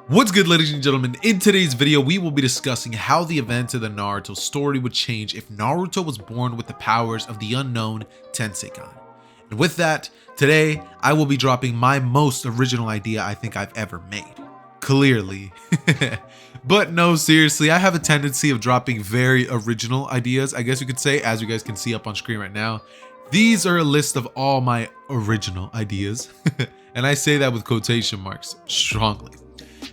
What's good, ladies and gentlemen? In today's video, we will be discussing how the events of the Naruto story would change if Naruto was born with the powers of the unknown Tenseigan. And with that, today, I will be dropping my most original idea I think I've ever made. Clearly. But no, seriously, I have a tendency of dropping very original ideas, I guess you could say, as you guys can see up on screen right now. These are a list of all my original ideas. And I say that with quotation marks, strongly.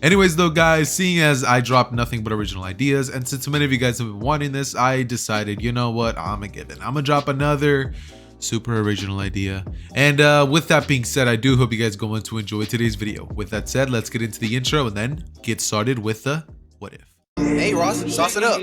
Anyways though, guys, seeing as I dropped nothing but original ideas, and since many of you guys have been wanting this, I decided, you know what, I'm gonna give it. I'm gonna drop another super original idea. And with that being said, I do hope you guys are going to enjoy today's video. With that said, let's get into the intro and then get started with the what if. Hey Ross, sauce it up.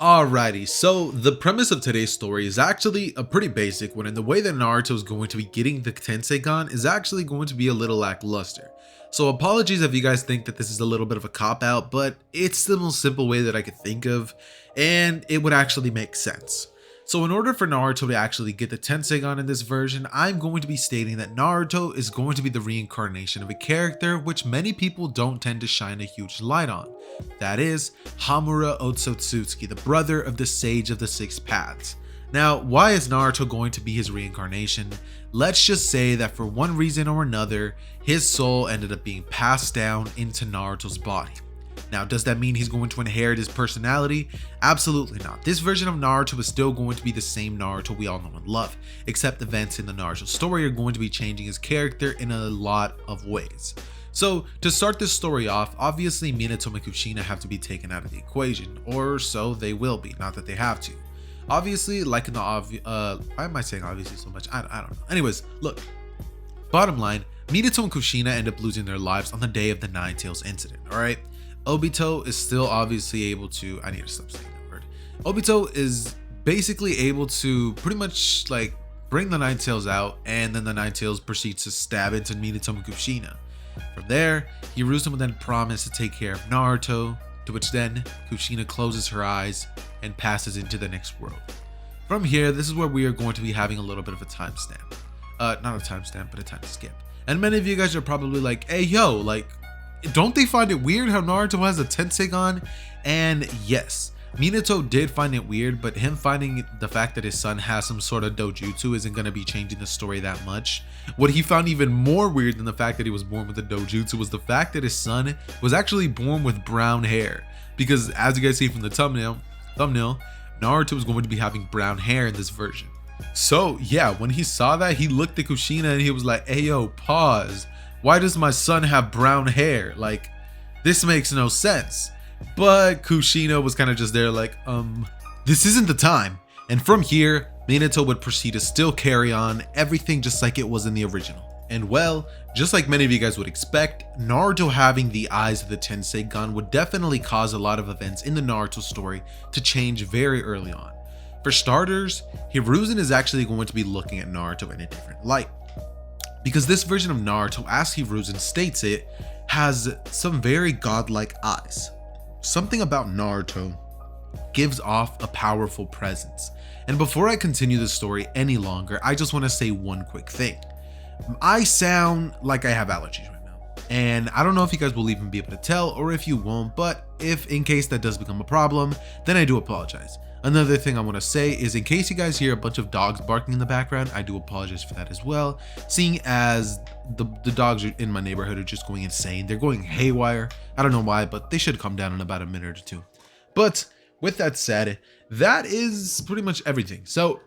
Alrighty, so the premise of today's story is actually a pretty basic one, and the way that Naruto is going to be getting the Tenseigan is actually going to be a little lackluster. So apologies if you guys think that this is a little bit of a cop-out, but it's the most simple way that I could think of, and it would actually make sense. So in order for Naruto to actually get the Tenseigan in this version, I'm going to be stating that Naruto is going to be the reincarnation of a character which many people don't tend to shine a huge light on. That is Hamura Otsutsuki, the brother of the Sage of the Six Paths. Now, why is Naruto going to be his reincarnation? Let's just say that for one reason or another, his soul ended up being passed down into Naruto's body. Now, does that mean he's going to inherit his personality? Absolutely not. This version of Naruto is still going to be the same Naruto we all know and love, except events in the Naruto story are going to be changing his character in a lot of ways. So, to start this story off, obviously Minato and Kushina have to be taken out of the equation, or so they will be, not that they have to. Obviously, like in the why am I saying obviously so much? I don't know. Anyways, look, bottom line, Minato and Kushina end up losing their lives on the day of the Nine Tails incident, alright? Obito is still obviously able to, I need to stop saying that word. Obito is basically able to pretty much like bring the Nine Tails out, and then the Nine Tails proceeds to stab into Minato and Kushina. From there, Hiruzen would then promise to take care of Naruto, to which then Kushina closes her eyes and passes into the next world. From here, this is where we are going to be having a little bit of a timestamp. Not a timestamp, but a time skip. And many of you guys are probably like, hey yo, like, don't they find it weird how Naruto has a Tenseigan? And yes, Minato did find it weird, but him finding the fact that his son has some sort of dojutsu isn't going to be changing the story that much. What he found even more weird than the fact that he was born with a dojutsu was the fact that his son was actually born with brown hair. Because as you guys see from the thumbnail, Naruto was going to be having brown hair in this version. So yeah, when he saw that, he looked at Kushina and he was like, hey yo, pause. Why does my son have brown hair? Like, this makes no sense. But Kushina was kind of just there like, this isn't the time. And from here, Minato would proceed to still carry on everything just like it was in the original. And well, just like many of you guys would expect, Naruto having the eyes of the Tenseigan would definitely cause a lot of events in the Naruto story to change very early on. For starters, Hiruzen is actually going to be looking at Naruto in a different light. Because this version of Naruto, as Hiruzen states it, has some very godlike eyes. Something about Naruto gives off a powerful presence. And before I continue the story any longer, I just want to say one quick thing. I sound like I have allergies right now. And I don't know if you guys will even be able to tell or if you won't, but if in case that does become a problem, then I do apologize. Another thing I want to say is in case you guys hear a bunch of dogs barking in the background, I do apologize for that as well, seeing as the dogs in my neighborhood are just going insane. They're going haywire. I don't know why, but they should calm down in about a minute or two. But with that said, that is pretty much everything. So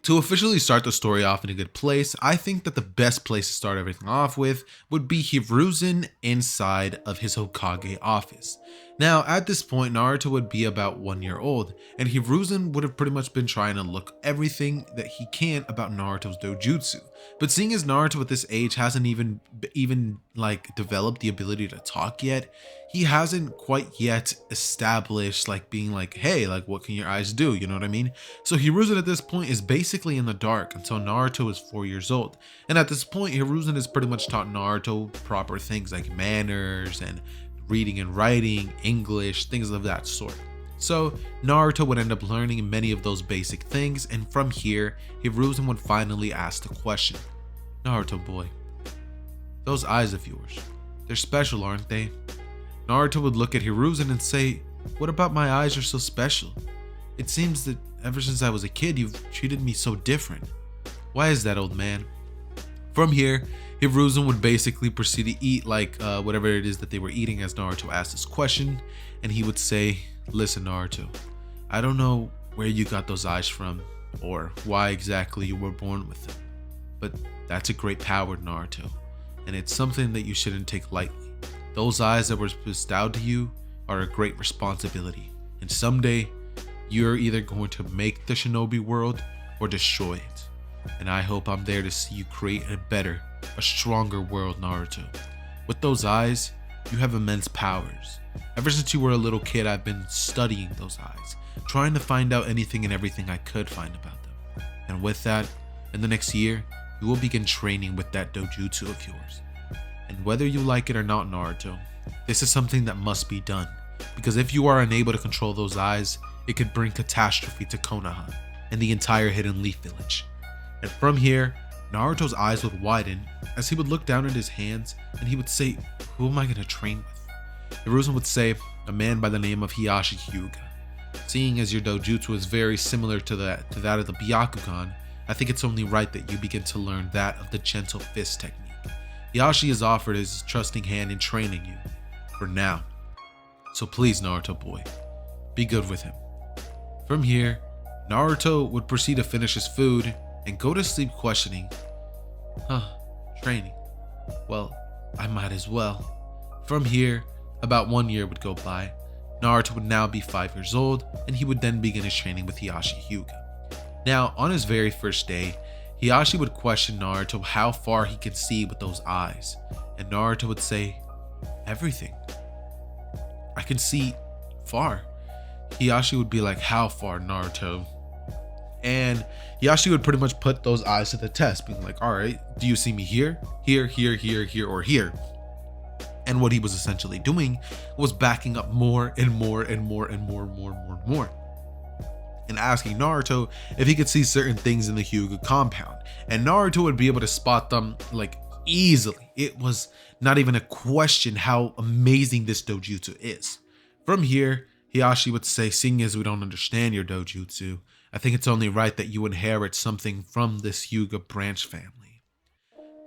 to officially start the story off in a good place, I think that the best place to start everything off with would be Hiruzen inside of his Hokage office. Now, at this point, Naruto would be about 1 year old, and Hiruzen would have pretty much been trying to look everything that he can about Naruto's dojutsu, But seeing as Naruto at this age hasn't even like developed the ability to talk yet, he hasn't quite yet established like being like, hey, like what can your eyes do? You know what I mean? So Hiruzen at this point is basically in the dark until Naruto is 4 years old. And at this point, Hiruzen has pretty much taught Naruto proper things like manners and reading and writing, English, things of that sort. So Naruto would end up learning many of those basic things, and from here, Hiruzen would finally ask the question, Naruto boy, those eyes of yours, they're special, aren't they? Naruto would look at Hiruzen and say, what about my eyes are so special? It seems that ever since I was a kid, you've treated me so different. Why is that, old man? From here, Hiruzen would basically proceed to eat like whatever it is that they were eating as Naruto asked this question, and he would say, listen, Naruto, I don't know where you got those eyes from or why exactly you were born with them, but that's a great power, Naruto, and it's something that you shouldn't take lightly. Those eyes that were bestowed to you are a great responsibility, and someday you're either going to make the shinobi world or destroy it, and I hope I'm there to see you create a better, a stronger world, Naruto. With those eyes, you have immense powers. Ever since you were a little kid, I've been studying those eyes, trying to find out anything and everything I could find about them. And with that, in the next year, you will begin training with that dojutsu of yours. And whether you like it or not, Naruto, this is something that must be done, because if you are unable to control those eyes, it could bring catastrophe to Konoha and the entire Hidden Leaf Village. And from here, Naruto's eyes would widen as he would look down at his hands and he would say, who am I going to train with? Hiruzen would say, a man by the name of Hyuga. Seeing as your dojutsu is very similar to that of the Byakugan, I think it's only right that you begin to learn that of the gentle fist technique. Hiashi has offered his trusting hand in training you, for now. So please, Naruto boy, be good with him. From here, Naruto would proceed to finish his food and go to sleep questioning, training. Well, I might as well. From here, about 1 year would go by. Naruto would now be 5 years old, and he would then begin his training with Hyuga. Now, on his very first day, Hiashi would question Naruto how far he could see with those eyes, and Naruto would say, everything. I can see far. Hiashi would be like, how far, Naruto? And Hiashi would pretty much put those eyes to the test, being like, all right, do you see me here, here, here, here, here, or here? And what he was essentially doing was backing up more and more and more and more and more and more and more, and asking Naruto if he could see certain things in the Hyuga compound. And Naruto would be able to spot them like easily. It was not even a question how amazing this dojutsu is. From here, Hiashi would say, seeing as we don't understand your dojutsu, I think it's only right that you inherit something from this Hyuga branch family.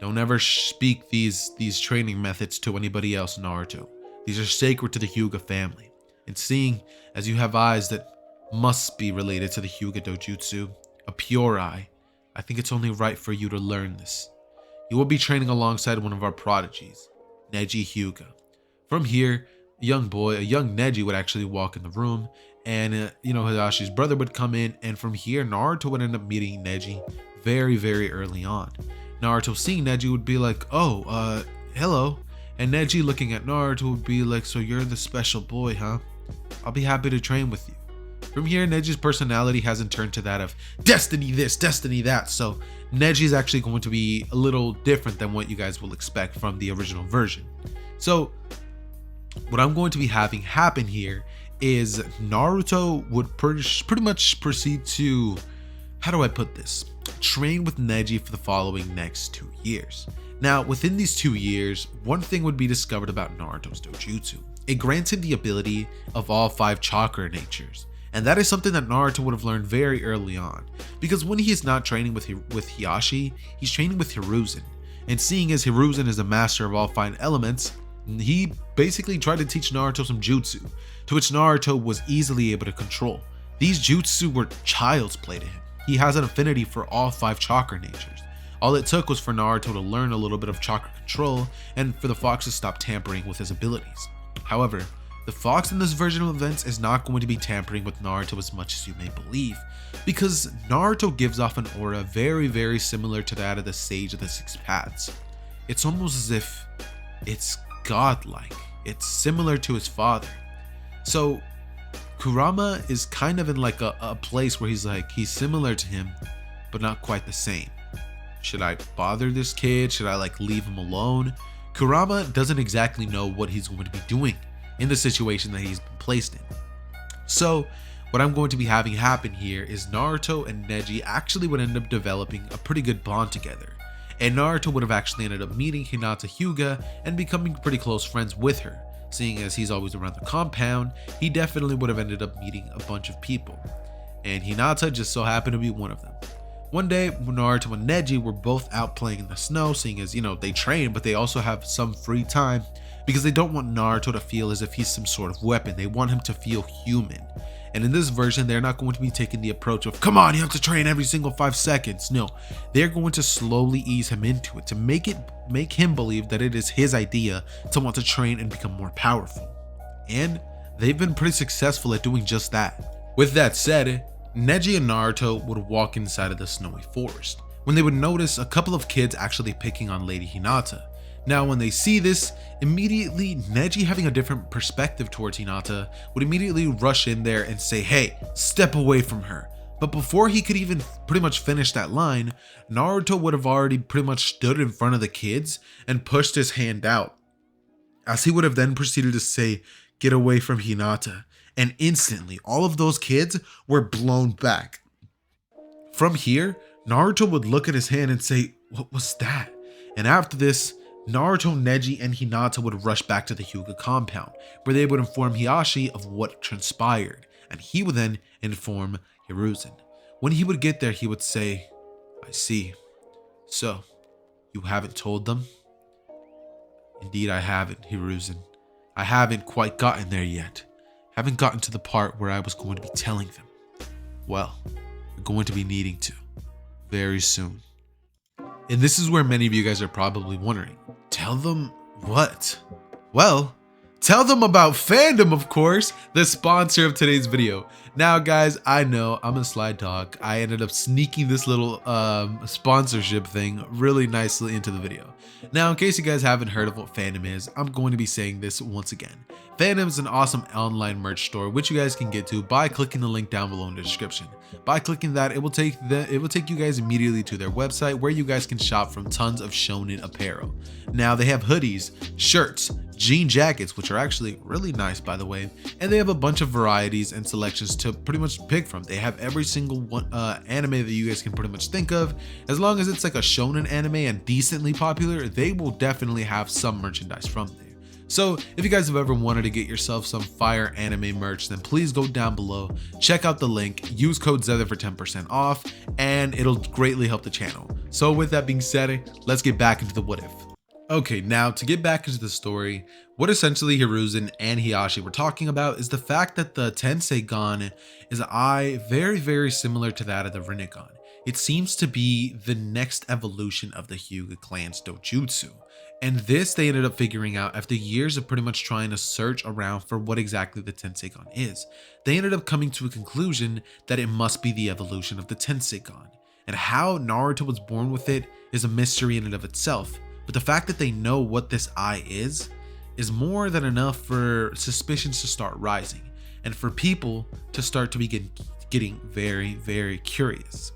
Don't ever speak these training methods to anybody else, Naruto. These are sacred to the Hyuga family. And seeing as you have eyes that must be related to the Hyuga dojutsu, a pure eye, I think it's only right for you to learn this. You will be training alongside one of our prodigies, Neji Hyuga. From here, a young Neji would actually walk in the room, and Hidashi's brother would come in, and from here, Naruto would end up meeting Neji very, very early on. Naruto seeing Neji would be like, oh, hello. And Neji looking at Naruto would be like, so you're the special boy, huh? I'll be happy to train with you. From here, Neji's personality hasn't turned to that of destiny this, destiny that. So Neji is actually going to be a little different than what you guys will expect from the original version. So what I'm going to be having happen here is Naruto would pretty much proceed to, how do I put this? Train with Neji for the following next 2 years. Now, within these 2 years, one thing would be discovered about Naruto's dojutsu. It grants him the ability of all 5 chakra natures. And that is something that Naruto would have learned very early on, because when he is not training with Hiashi, he's training with Hiruzen. And seeing as Hiruzen is a master of all 5 elements, he basically tried to teach Naruto some jutsu, to which Naruto was easily able to control. These jutsu were child's play to him. He has an affinity for all 5 chakra natures. All it took was for Naruto to learn a little bit of chakra control and for the fox to stop tampering with his abilities. However, The fox in this version of events is not going to be tampering with Naruto as much as you may believe, because Naruto gives off an aura very similar to that of the Sage of the Six Paths. It's almost as if it's godlike. It's similar to his father. So Kurama is kind of in like a place where he's similar to him, but not quite the same. Should I bother this kid? Should I like leave him alone? Kurama doesn't exactly know what he's going to be doing in the situation that he's been placed in. So what I'm going to be having happen here is Naruto and Neji actually would end up developing a pretty good bond together. And Naruto would have actually ended up meeting Hinata Hyuga and becoming pretty close friends with her. Seeing as he's always around the compound, he definitely would have ended up meeting a bunch of people. And Hinata just so happened to be one of them. One day, Naruto and Neji were both out playing in the snow, seeing as, they train, but they also have some free time because they don't want Naruto to feel as if he's some sort of weapon. They want him to feel human. And in this version, they're not going to be taking the approach of, come on, you have to train every single 5 seconds. No, they're going to slowly ease him into it to make him believe that it is his idea to want to train and become more powerful. And they've been pretty successful at doing just that. With that said, Neji and Naruto would walk inside of the snowy forest when they would notice a couple of kids actually picking on Lady Hinata. Now when they see this, immediately Neji, having a different perspective towards Hinata, would immediately rush in there and say, hey, step away from her. But before he could even pretty much finish that line, Naruto would have already pretty much stood in front of the kids and pushed his hand out, as he would have then proceeded to say, get away from Hinata. And instantly, all of those kids were blown back. From here, Naruto would look at his hand and say, what was that? And after this, Naruto, Neji, and Hinata would rush back to the Hyuga compound, where they would inform Hiashi of what transpired, and he would then inform Hiruzen. When he would get there, he would say, I see. So, you haven't told them? Indeed I haven't, Hiruzen. I haven't quite gotten there yet. Haven't gotten to the part where I was going to be telling them. Well, we're going to be needing to very soon. And this is where many of you guys are probably wondering, tell them what? Well, tell them about fandom, of course, the sponsor of today's video. Now guys, I know I'm a sly dog. I ended up sneaking this little sponsorship thing really nicely into the video. Now, in case you guys haven't heard of what fandom is, I'm going to be saying this once again. Fandom is an awesome online merch store which you guys can get to by clicking the link down below in the description. By clicking that, it will take you guys immediately to their website where you guys can shop from tons of shonen apparel. Now they have hoodies, shirts, jean jackets, which are actually really nice by the way, and they have a bunch of varieties and selections to pretty much pick from. They have every single one anime that you guys can pretty much think of. As long as it's like a shonen anime and decently popular, they will definitely have some merchandise from there. So if you guys have ever wanted to get yourself some fire anime merch, then please go down below, check out the link, use code Xehther for 10% off, and it'll greatly help the channel. So with that being said, let's get back into the what if. Okay, now to get back into the story, what essentially Hiruzen and Hiashi were talking about is the fact that the Tenseigan is an eye very similar to that of the Rinnegan. It seems to be the next evolution of the Hyuga clan's dojutsu. And this they ended up figuring out after years of pretty much trying to search around for what exactly the Tenseigan is. They ended up coming to a conclusion that it must be the evolution of the Tenseigan. And how Naruto was born with it is a mystery in and of itself. But the fact that they know what this eye is more than enough for suspicions to start rising and for people to start to begin getting very curious.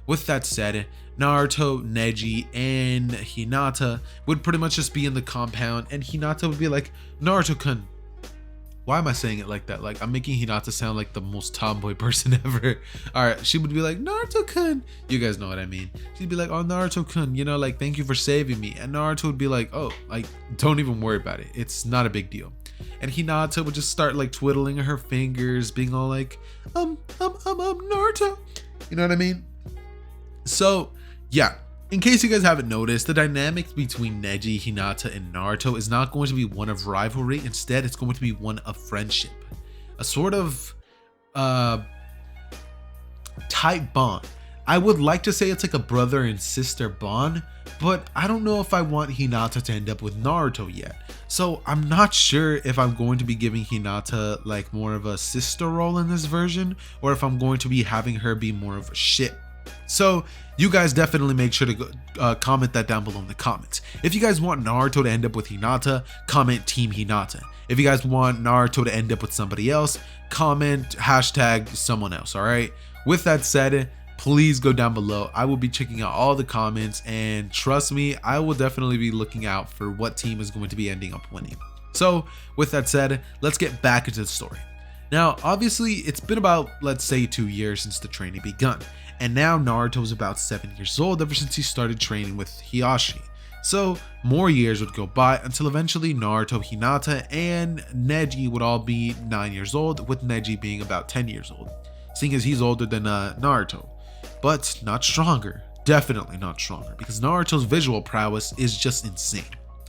With that said, Naruto, Neji, and Hinata would pretty much just be in the compound, and Hinata would be like, Naruto-kun. Why am I saying it like that? Like, I'm making Hinata sound like the most tomboy person ever. Alright, she would be like, Naruto-kun. You guys know what I mean. She'd be like, oh, Naruto-kun, like, thank you for saving me. And Naruto would be like, oh, like, don't even worry about it. It's not a big deal. And Hinata would just start, like, twiddling her fingers, being all like, Naruto. You know what I mean? So, yeah. In case you guys haven't noticed, the dynamics between Neji, Hinata, and Naruto is not going to be one of rivalry. Instead, it's going to be one of friendship. A sort of tight bond I would like to say it's like a brother and sister bond, but I don't know if I want Hinata to end up with Naruto yet. So I'm not sure if I'm going to be giving Hinata like more of a sister role in this version, or if I'm going to be having her be more of a ship. So you guys definitely make sure to go, comment that down below in the comments. If you guys want Naruto to end up with Hinata, comment Team Hinata. If you guys want Naruto to end up with somebody else, comment hashtag someone else, alright? With that said, please go down below. I will be checking out all the comments, and trust me, I will definitely be looking out for what team is going to be ending up winning. So with that said, let's get back into the story. Now, obviously, it's been about, let's say, 2 years since the training begun, and now Naruto is about 7 years old ever since he started training with Hiashi. So more years would go by until eventually Naruto, Hinata, and Neji would all be 9 years old, with Neji being about 10 years old, seeing as he's older than Naruto, but not stronger. Definitely not stronger, because Naruto's visual prowess is just insane.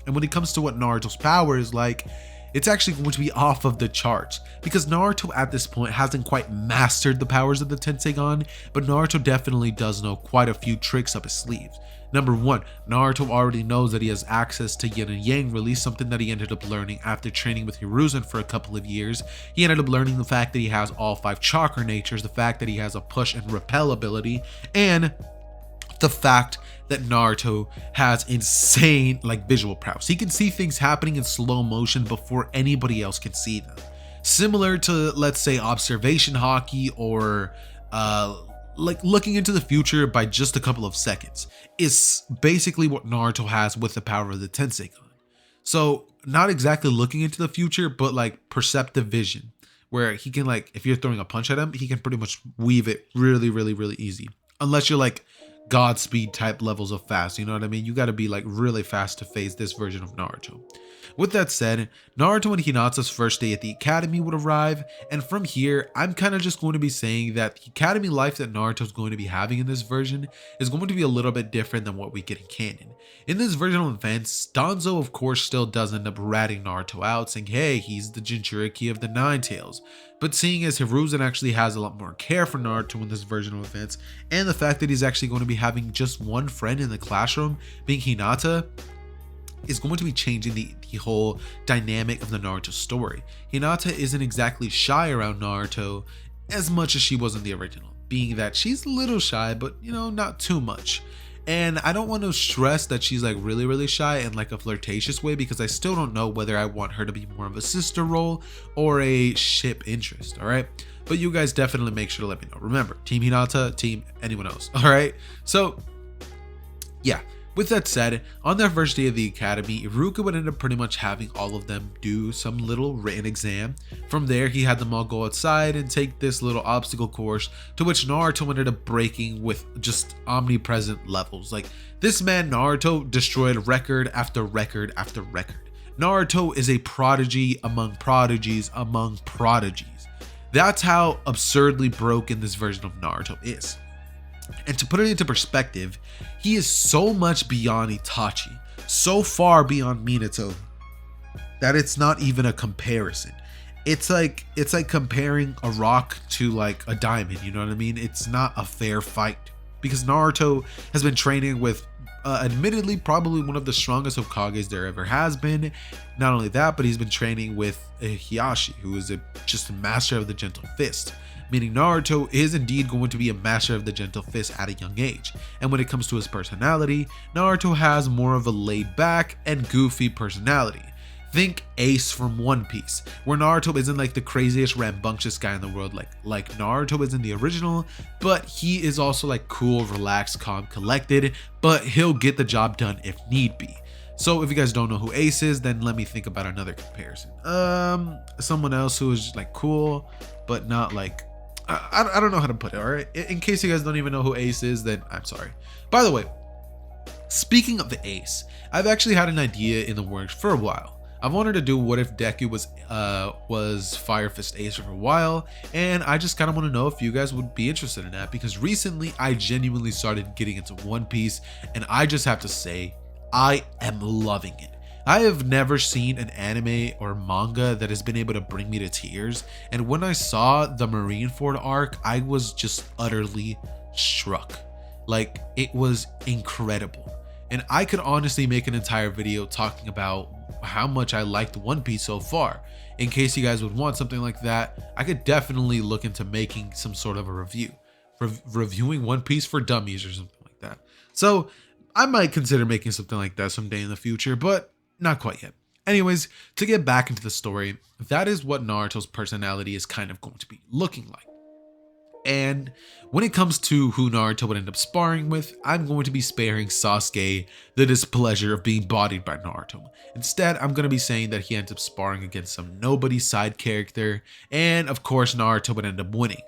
And when it comes to what Naruto's power is like, it's actually going to be off of the charts, because Naruto at this point hasn't quite mastered the powers of the Tenseigan, but Naruto definitely does know quite a few tricks up his sleeves. Number 1, Naruto already knows that he has access to Yin and Yang release, something that he ended up learning after training with Hiruzen for a couple of years. He ended up learning the fact that he has all 5 chakra natures, the fact that he has a push and repel ability, and the fact that Naruto has insane like visual prowess. He can see things happening in slow motion before anybody else can see them. Similar to, let's say, observation hockey, or like looking into the future by just a couple of seconds, is basically what Naruto has with the power of the Tenseigan. So not exactly looking into the future, but like perceptive vision, where he can, like, if you're throwing a punch at him, he can pretty much weave it really easy. Unless you're like Godspeed type levels of fast, you know what I mean? You got to be like really fast to face this version of Naruto. With that said, Naruto and Hinata's first day at the academy would arrive, and from here, I'm kind of just going to be saying that the academy life that Naruto's going to be having in this version is going to be a little bit different than what we get in canon. In this version of events, Danzo of course still does end up ratting Naruto out, saying, hey, he's the Jinchuriki of the Nine Tails. But seeing as Hiruzen actually has a lot more care for Naruto in this version of events, and the fact that he's actually going to be having just one friend in the classroom, being Hinata, is going to be changing the whole dynamic of the Naruto story. Hinata isn't exactly shy around Naruto as much as she was in the original, being that she's a little shy, but you know, not too much. And I don't want to stress that she's like really shy in like a flirtatious way, because I still don't know whether I want her to be more of a sister role or a ship interest, all right? But you guys definitely make sure to let me know. Remember, Team Hinata, Team anyone else, all right? So yeah. With that said, on their first day of the academy, Iruka would end up pretty much having all of them do some little written exam. From there, he had them all go outside and take this little obstacle course, to which Naruto ended up breaking with just omnipresent levels. Like, this man Naruto destroyed record after record after record. Naruto is a prodigy among prodigies among prodigies. That's how absurdly broken this version of Naruto is. And to put it into perspective, he is so much beyond Itachi, so far beyond Minato, that it's not even a comparison. It's like comparing a rock to like a diamond, you know what I mean? It's not a fair fight, because Naruto has been training with admittedly probably one of the strongest Hokages there ever has been. Not only that, but he's been training with Hiashi, who is just a master of the gentle fist. Meaning Naruto is indeed going to be a master of the gentle fist at a young age. And when it comes to his personality, Naruto has more of a laid back and goofy personality. Think Ace from One Piece, where Naruto isn't like the craziest rambunctious guy in the world like Naruto is in the original, but he is also like cool, relaxed, calm, collected, but he'll get the job done if need be. So if you guys don't know who Ace is, then let me think about another comparison. Someone else who is like cool, but not like, I don't know how to put it, all right? In case you guys don't even know who Ace is, then I'm sorry. By the way, speaking of the Ace, I've actually had an idea in the works for a while. I've wanted to do what if Deku was Fire Fist Ace for a while, and I just kind of want to know if you guys would be interested in that, because recently I genuinely started getting into One Piece, and I just have to say, I am loving it. I have never seen an anime or manga that has been able to bring me to tears, and when I saw the Marineford arc, I was just utterly struck. Like, it was incredible. And I could honestly make an entire video talking about how much I liked One Piece so far. In case you guys would want something like that, I could definitely look into making some sort of a review. Reviewing One Piece for dummies or something like that. So I might consider making something like that someday in the future, but not quite yet. Anyways, to get back into the story, that is what Naruto's personality is kind of going to be looking like. And when it comes to who Naruto would end up sparring with, I'm going to be sparing Sasuke the displeasure of being bodied by Naruto. Instead, I'm going to be saying that he ends up sparring against some nobody side character, and of course Naruto would end up winning.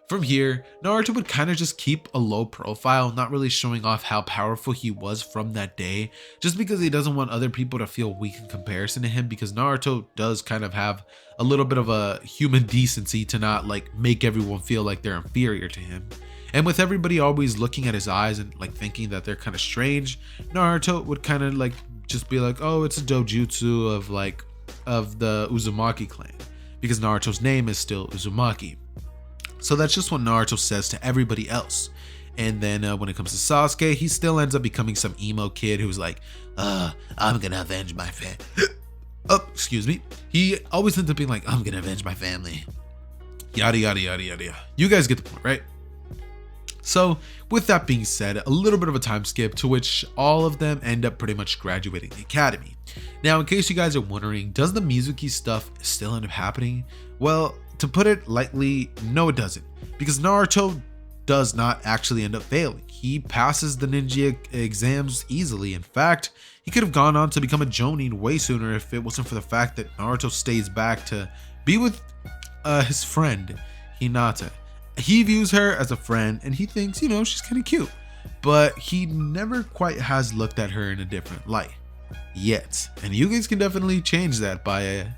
From here, Naruto would kind of just keep a low profile, not really showing off how powerful he was from that day, just because he doesn't want other people to feel weak in comparison to him, because Naruto does kind of have a little bit of a human decency to not like make everyone feel like they're inferior to him. And with everybody always looking at his eyes and like thinking that they're kind of strange, Naruto would kind of like just be like, oh, it's a dojutsu of the Uzumaki clan, because Naruto's name is still Uzumaki. So that's just what Naruto says to everybody else. And then when it comes to Sasuke, he still ends up becoming some emo kid who's like, I'm gonna avenge my oh, excuse me. He always ends up being like, I'm gonna avenge my family. Yada, yada, yada, yada. You guys get the point, right? So with that being said, a little bit of a time skip to which all of them end up pretty much graduating the academy. Now, in case you guys are wondering, does the Mizuki stuff still end up happening? Well, to put it lightly, no it doesn't, because Naruto does not actually end up failing. He passes the ninja exams easily. In fact, he could have gone on to become a Jonin way sooner if it wasn't for the fact that Naruto stays back to be with his friend, Hinata. He views her as a friend and he thinks, you know, she's kind of cute, but he never quite has looked at her in a different light yet. And you guys can definitely change that by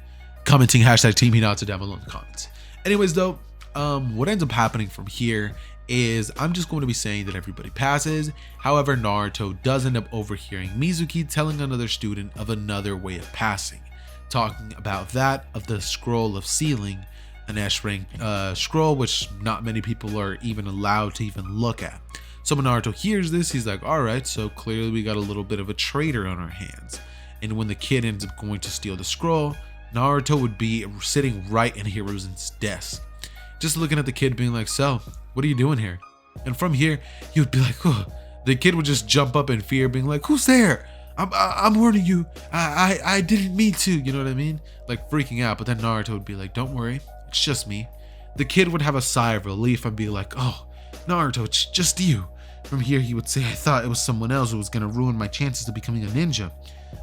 commenting hashtag Team Hinata down below in the comments. Anyways though, what ends up happening from here is I'm just going to be saying that everybody passes. However, Naruto does end up overhearing Mizuki telling another student of another way of passing, talking about that of the scroll of sealing, an S-rank scroll which not many people are even allowed to even look at. So when Naruto hears this, he's like, alright, so clearly we got a little bit of a traitor on our hands. And when the kid ends up going to steal the scroll, Naruto would be sitting right in Hiruzen's desk, just looking at the kid being like, so, what are you doing here? And from here, he would be like, oh, the kid would just jump up in fear being like, who's there? I'm warning you, I didn't mean to, you know what I mean? Like freaking out, but then Naruto would be like, don't worry, it's just me. The kid would have a sigh of relief and be like, oh, Naruto, it's just you. From here, he would say, I thought it was someone else who was gonna ruin my chances of becoming a ninja.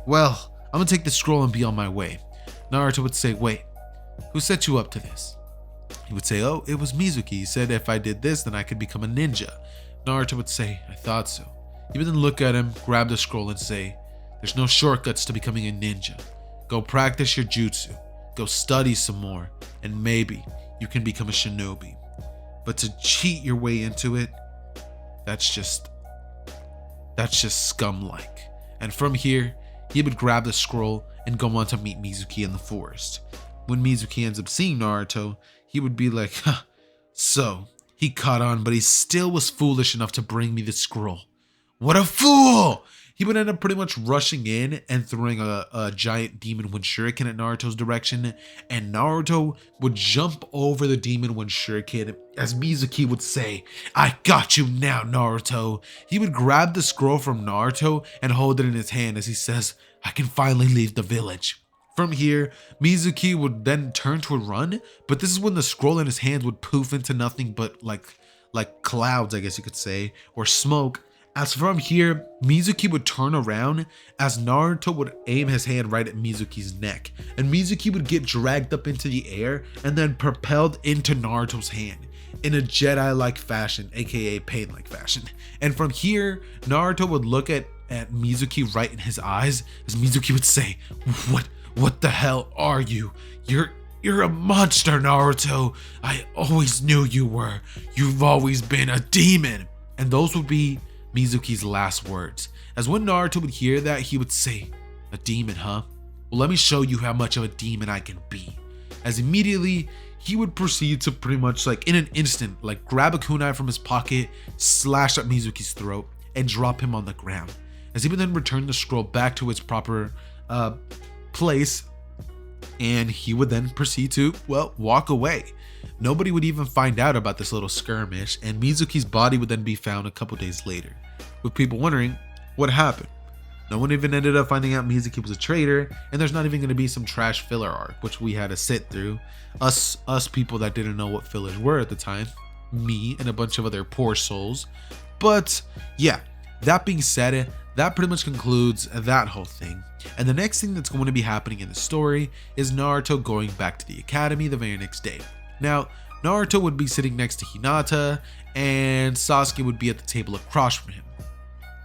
Well, I'm gonna take the scroll and be on my way. Naruto would say, wait, who set you up to this? He would say, oh, it was Mizuki. He said if I did this, then I could become a ninja. Naruto would say, I thought so. He would then look at him, grab the scroll and say, there's no shortcuts to becoming a ninja. Go practice your jutsu. Go study some more. And maybe you can become a shinobi. But to cheat your way into it, that's just scum-like. And from here, he would grab the scroll and go on to meet Mizuki in the forest. When Mizuki ends up seeing Naruto, he would be like, huh, so he caught on, but he still was foolish enough to bring me the scroll. What a fool! He would end up pretty much rushing in and throwing a giant demon wind shuriken at Naruto's direction, and Naruto would jump over the demon wind shuriken as Mizuki would say, I got you now, Naruto. He would grab the scroll from Naruto and hold it in his hand as he says, I can finally leave the village. From here, Mizuki would then turn to a run, but this is when the scroll in his hand would poof into nothing but like clouds, I guess you could say, or smoke. As from here, Mizuki would turn around as Naruto would aim his hand right at Mizuki's neck, and Mizuki would get dragged up into the air and then propelled into Naruto's hand in a Jedi-like fashion, aka pain-like fashion. And from here, Naruto would look at Mizuki right in his eyes as Mizuki would say, what the hell are you? You're a monster, Naruto. I always knew you were. You've always been a demon. And those would be Mizuki's last words. As when Naruto would hear that, he would say, A demon, huh? Well, let me show you how much of a demon I can be. As immediately, he would proceed to pretty much like in an instant, like grab a kunai from his pocket, slash at Mizuki's throat, and drop him on the ground. As he would then return the scroll back to its proper place, and he would then proceed to, well, walk away. Nobody would even find out about this little skirmish, and Mizuki's body would then be found a couple days later, with people wondering what happened. No one even ended up finding out Mizuki was a traitor, and there's not even going to be some trash filler arc, which we had to sit through. Us people that didn't know what fillers were at the time. Me and a bunch of other poor souls. But yeah, that being said, that pretty much concludes that whole thing. And the next thing that's going to be happening in the story is Naruto going back to the academy the very next day. Now, Naruto would be sitting next to Hinata, and Sasuke would be at the table across from him.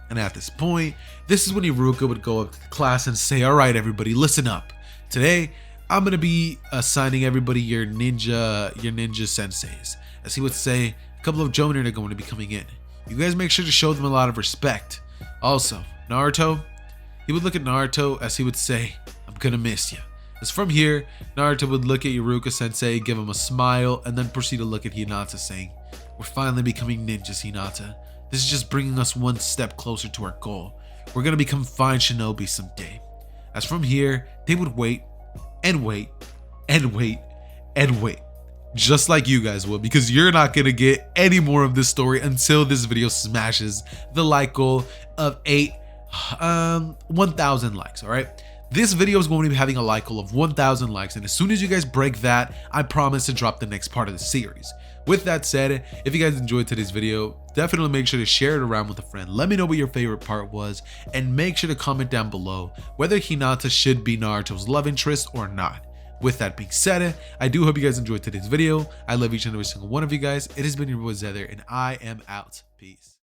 And at this point, this is when Hyuga would go up to the class and say, "All right, everybody, listen up. Today, I'm going to be assigning everybody your ninja senseis." As he would say, a couple of jonin are going to be coming in. You guys make sure to show them a lot of respect. Also, Naruto, he would look at Naruto as he would say, "I'm going to miss you." As from here, Naruto would look at Hyuga sensei, give him a smile, and then proceed to look at Hinata saying, "We're finally becoming ninjas, Hinata. This is just bringing us one step closer to our goal. We're gonna become fine shinobi someday." As from here, they would wait and wait and wait and wait. Just like you guys will, because you're not gonna get any more of this story until this video smashes the like goal of 1,000 likes, all right? This video is going to be having a like goal of 1,000 likes, and as soon as you guys break that, I promise to drop the next part of the series. With that said, if you guys enjoyed today's video, definitely make sure to share it around with a friend. Let me know what your favorite part was, and make sure to comment down below whether Hinata should be Naruto's love interest or not. With that being said, I do hope you guys enjoyed today's video. I love each and every single one of you guys. It has been your boy Xehther, and I am out. Peace.